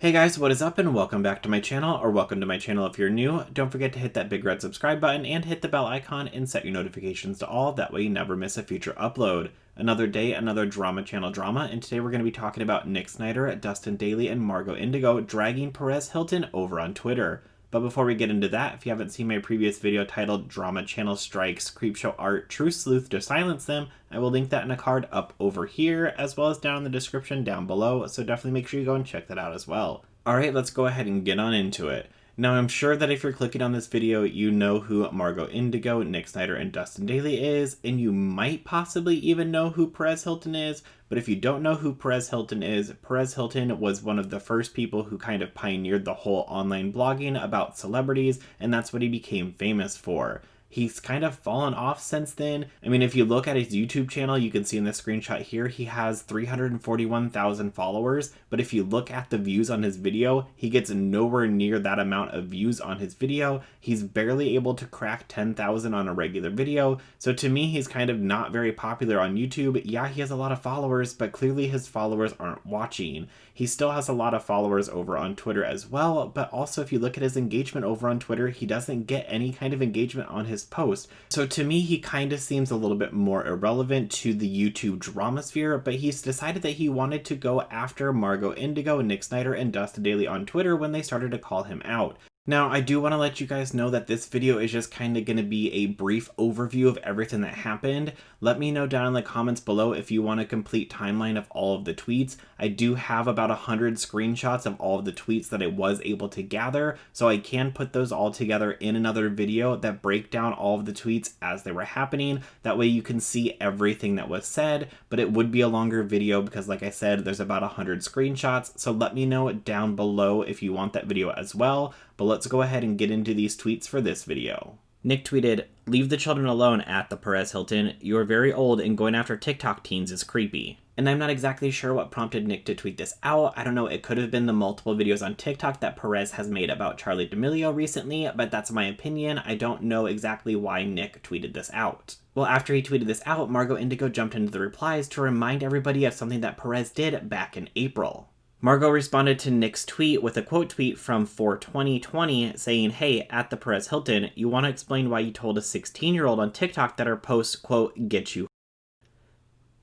Hey guys, what is up and welcome back to my channel, or welcome to my channel if you're new. Don't forget to hit that big red subscribe button and hit the bell icon and set your notifications to all, that way you never miss a future upload. Another day, another drama channel drama, and today we're going to be talking about Nick Snider, Dustin Dailey, and Margo Indigo dragging Perez Hilton over on Twitter. But before we get into that, if you haven't seen my previous video titled Drama Channel Strikes Creepshow Art True Sleuth to Silence Them, I will link that in a card up over here, as well as down in the description down below, so definitely make sure you go and check that out as well. Alright, let's go ahead and get on into it. Now, I'm sure that if you're clicking on this video, you know who Margo Indigo, Nick Snider, and Dustin Dailey is, and you might possibly even know who Perez Hilton is, but if you don't know who Perez Hilton is, Perez Hilton was one of the first people who kind of pioneered the whole online blogging about celebrities, and that's what he became famous for. He's kind of fallen off since then. I mean, if you look at his YouTube channel, you can see in the screenshot here, he has 341,000 followers. But if you look at the views on his video, he gets nowhere near that amount of views on his video. He's barely able to crack 10,000 on a regular video. So to me, he's kind of not very popular on YouTube. Yeah, he has a lot of followers, but clearly his followers aren't watching. He still has a lot of followers over on Twitter as well, but also if you look at his engagement over on Twitter, he doesn't get any kind of engagement on his post. So to me, he kind of seems a little bit more irrelevant to the YouTube drama sphere, but he's decided that he wanted to go after Margo Indigo, Nick Snider, and Dustin Dailey on Twitter when they started to call him out. Now, I do want to let you guys know that this video is just kind of going to be a brief overview of everything that happened. Let me know down in the comments below if you want a complete timeline of all of the tweets. I do have about 100 screenshots of all of the tweets that I was able to gather, so I can put those all together in another video that break down all of the tweets as they were happening. That way you can see everything that was said, but it would be a longer video because, like I said, there's about 100 screenshots, so let me know down below if you want that video as well. But let's go ahead and get into these tweets for this video. Nick tweeted, "Leave the children alone at the Perez Hilton. You are very old and going after TikTok teens is creepy." And I'm not exactly sure what prompted Nick to tweet this out. I don't know, it could have been the multiple videos on TikTok that Perez has made about Charli D'Amelio recently, but that's my opinion. I don't know exactly why Nick tweeted this out. Well, after he tweeted this out, Margo Indigo jumped into the replies to remind everybody of something that Perez did back in April. Margo responded to Nick's tweet with a quote tweet from 4/20/20 saying, "Hey, at the Perez Hilton, you want to explain why you told a 16-year-old on TikTok that her posts, quote, get you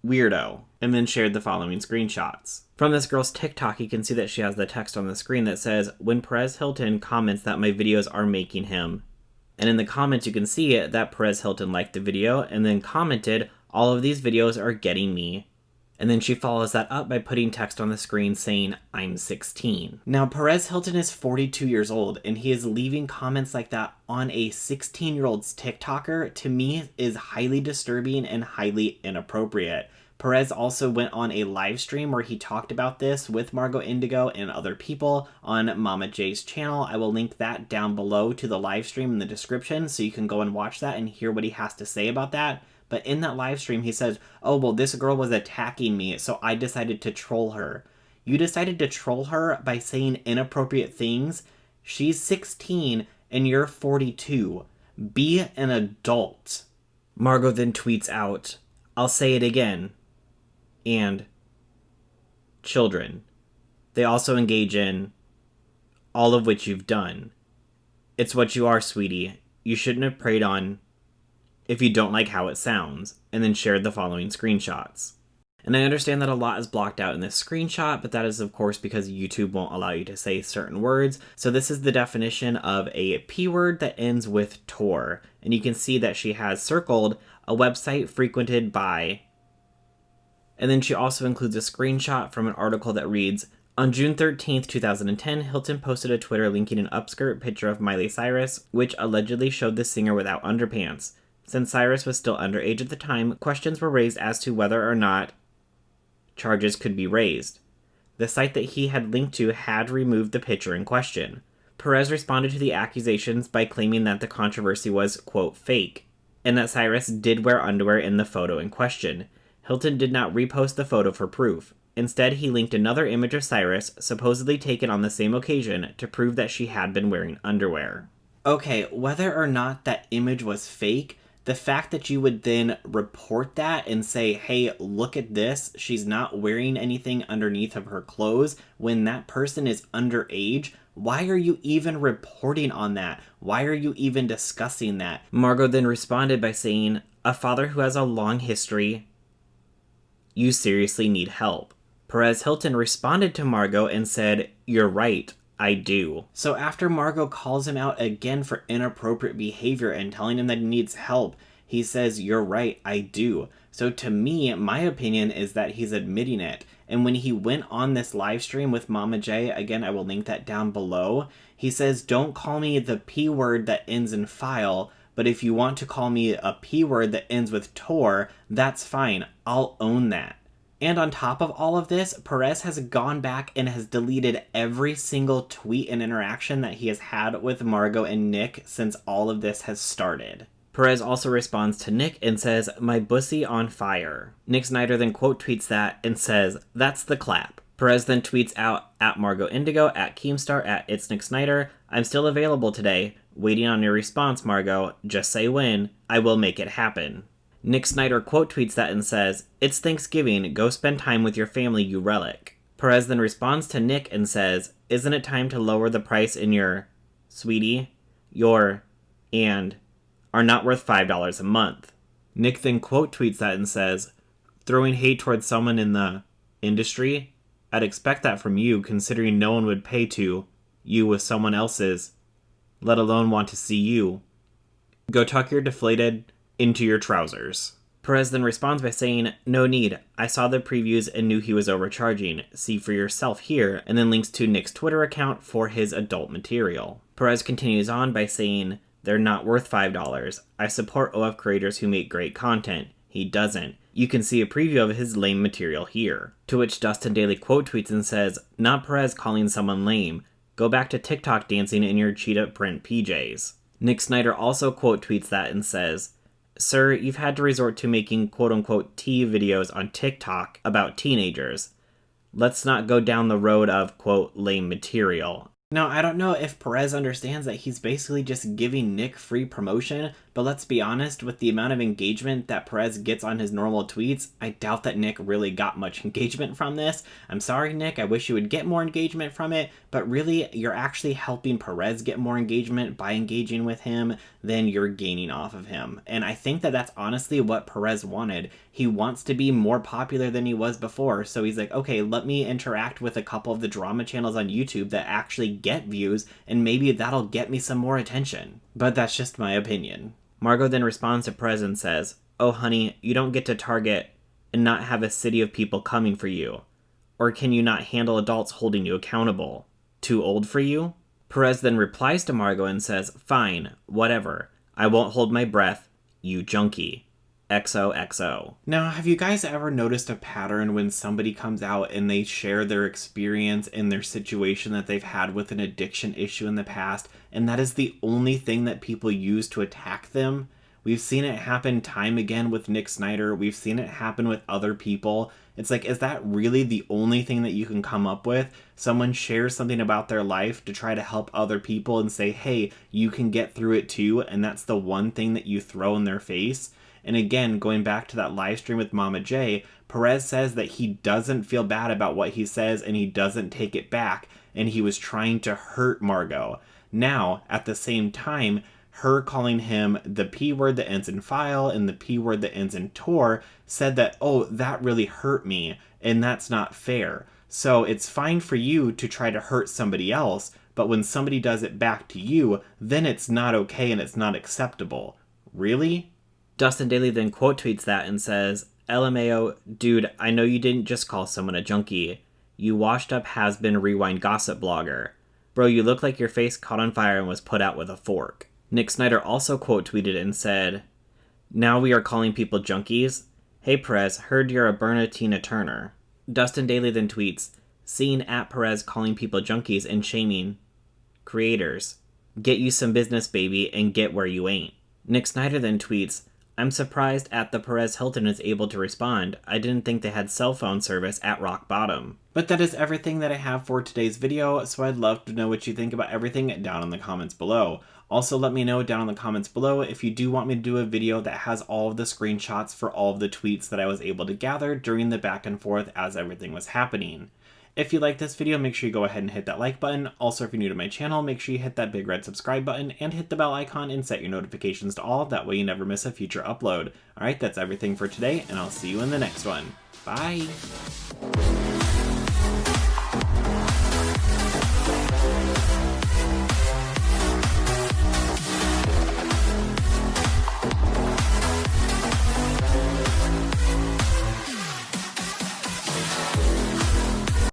weirdo," and then shared the following screenshots. From this girl's TikTok, you can see that she has the text on the screen that says, "When Perez Hilton comments that my videos are making him." And in the comments, you can see that Perez Hilton liked the video and then commented, "All of these videos are getting me." And then she follows that up by putting text on the screen saying, "I'm 16. Now, Perez Hilton is 42 years old, and he is leaving comments like that on a 16-year-old's TikToker, to me, is highly disturbing and highly inappropriate. Perez also went on a live stream where he talked about this with Margo Indigo and other people on Mommajay's channel. I will link that down below to the live stream in the description so you can go and watch that and hear what he has to say about that. But in that live stream, he says, "Oh, well, this girl was attacking me, so I decided to troll her." You decided to troll her by saying inappropriate things? She's 16 and you're 42. Be an adult. Margo then tweets out, "I'll say it again." And children. They also engage in all of which you've done. It's what you are, sweetie. You shouldn't have preyed on if you don't like how it sounds, and then shared the following screenshots. And I understand that a lot is blocked out in this screenshot, but that is of course because YouTube won't allow you to say certain words. So this is the definition of a P word that ends with Tor. And you can see that she has circled a website frequented by, and then she also includes a screenshot from an article that reads, "On June 13th, 2010, Hilton posted a Twitter linking an upskirt picture of Miley Cyrus, which allegedly showed the singer without underpants. Since Cyrus was still underage at the time, questions were raised as to whether or not charges could be raised. The site that he had linked to had removed the picture in question. Perez responded to the accusations by claiming that the controversy was, quote, fake, and that Cyrus did wear underwear in the photo in question. Hilton did not repost the photo for proof. Instead, he linked another image of Cyrus, supposedly taken on the same occasion, to prove that she had been wearing underwear." Okay, whether or not that image was fake, The fact that you would then report that and say, hey, look at this, she's not wearing anything underneath of her clothes when that person is underage, why are you even reporting on that? Why are you even discussing that? Margot then responded by saying, a father who has a long history, you seriously need help. Perez Hilton responded to Margot and said, you're right, I do. So after Margot calls him out again for inappropriate behavior and telling him that he needs help, he says, you're right, I do. So to me, my opinion is that he's admitting it. And when he went on this live stream with Mommajay, again, I will link that down below, he says, don't call me the P word that ends in file, but if you want to call me a P word that ends with tor, that's fine. I'll own that. And on top of all of this, Perez has gone back and has deleted every single tweet and interaction that he has had with Margot and Nick since all of this has started. Perez also responds to Nick and says, my bussy on fire. Nick Snider then quote tweets that and says, that's the clap. Perez then tweets out at Margot Indigo, at Keemstar, at It's Nick Snider, I'm still available today. Waiting on your response, Margot. Just say when. I will make it happen. Nick Snider quote tweets that and says, it's Thanksgiving, go spend time with your family, you relic. Perez then responds to Nick and says, isn't it time to lower the price in your, sweetie, your, and, are not worth $5 a month. Nick then quote tweets that and says, throwing hate towards someone in the industry? I'd expect that from you, considering no one would pay to you with someone else's, let alone want to see you. Go tuck your deflated into your trousers. Perez then responds by saying, no need, I saw the previews and knew he was overcharging, see for yourself here, and then links to Nick's Twitter account for his adult material. Perez continues on by saying, they're not worth $5, I support OF creators who make great content, he doesn't. You can see a preview of his lame material here. To which Dustin Dailey quote tweets and says, not Perez calling someone lame, go back to TikTok dancing in your cheetah print PJs. Nick Snider also quote tweets that and says, sir, you've had to resort to making quote-unquote tea videos on TikTok about teenagers. Let's not go down the road of, quote, lame material. Now, I don't know if Perez understands that he's basically just giving Nick free promotion, but let's be honest, with the amount of engagement that Perez gets on his normal tweets, I doubt that Nick really got much engagement from this. I'm sorry, Nick, I wish you would get more engagement from it, but really, you're actually helping Perez get more engagement by engaging with him than you're gaining off of him. And I think that that's honestly what Perez wanted. He wants to be more popular than he was before, so he's like, okay, let me interact with a couple of the drama channels on YouTube that actually get views, and maybe that'll get me some more attention. But that's just my opinion. Margot then responds to Perez and says, oh honey, you don't get to Target and not have a city of people coming for you. Or can you not handle adults holding you accountable? Too old for you? Perez then replies to Margot and says, fine, whatever. I won't hold my breath, you junkie. XOXO. Now, have you guys ever noticed a pattern when somebody comes out and they share their experience and their situation that they've had with an addiction issue in the past, and that is the only thing that people use to attack them? We've seen it happen time again with Nick Snider. We've seen it happen with other people. It's like, is that really the only thing that you can come up with? Someone shares something about their life to try to help other people and say, hey, you can get through it too, and that's the one thing that you throw in their face? And again, going back to that live stream with Mommajay, Perez says that he doesn't feel bad about what he says and he doesn't take it back, and he was trying to hurt Margot. Now, at the same time, her calling him the P word that ends in file and the P word that ends in tor said that, oh, that really hurt me, and that's not fair. So it's fine for you to try to hurt somebody else, but when somebody does it back to you, then it's not okay and it's not acceptable. Really? Dustin Dailey then quote tweets that and says, LMAO, dude, I know you didn't just call someone a junkie. You washed up has-been rewind gossip blogger. Bro, you look like your face caught on fire and was put out with a fork. Nick Snider also quote tweeted and said, now we are calling people junkies? Hey Perez, heard you're a Berna Tina Turner. Dustin Dailey then tweets, seen at Perez calling people junkies and shaming creators. Get you some business, baby, and get where you ain't. Nick Snider then tweets, I'm surprised at the Perez Hilton is able to respond. I didn't think they had cell phone service at rock bottom. But that is everything that I have for today's video, so I'd love to know what you think about everything down in the comments below. Also, let me know down in the comments below if you do want me to do a video that has all of the screenshots for all of the tweets that I was able to gather during the back and forth as everything was happening. If you like this video, make sure you go ahead and hit that like button. Also, if you're new to my channel, make sure you hit that big red subscribe button and hit the bell icon and set your notifications to all. That way you never miss a future upload. Alright, that's everything for today, and I'll see you in the next one. Bye!